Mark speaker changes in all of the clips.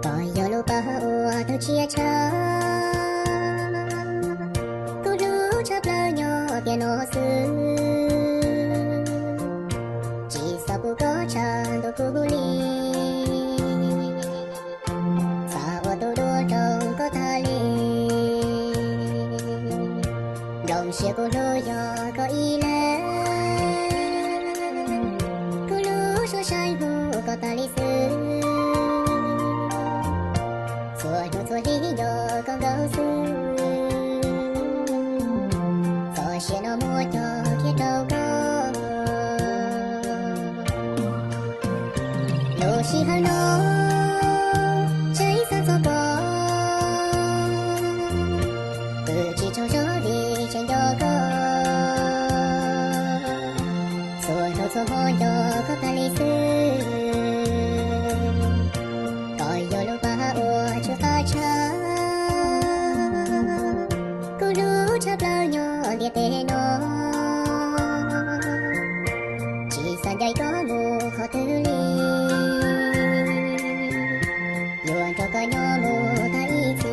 Speaker 1: Tôi yo lupa ua tu chia cha Cô lu chấp lơ nhỏ piano sư Chỉ sao cô có chẳng tôi cô li Sao tôi đua trong có ta li Đồng xia cô lu yo có ý lẽ Cô lu số sai hù có ta li sư Xua lý do con gấu sư Rồi xe nó mua cho kia trâu có Lô xì hả nó Cháy xa gió có Cứ chỉ cho gió đi trên gió có Xua hô gió có ta lý sư Coi yo lô ba ua cho ta cha Cô lú chấp lơ nhỏ liệt tê nó Chỉ sàn dây có mù khó tư ly Luôn cho coi nhỏ mù ta ý chi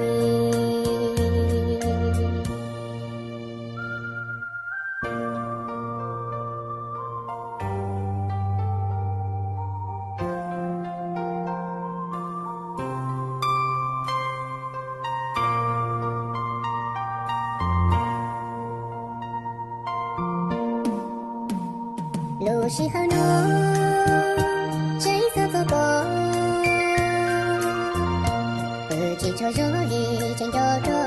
Speaker 1: Lũ xì hao nó cháy xa gió có Chỉ cho gió đi trên gió có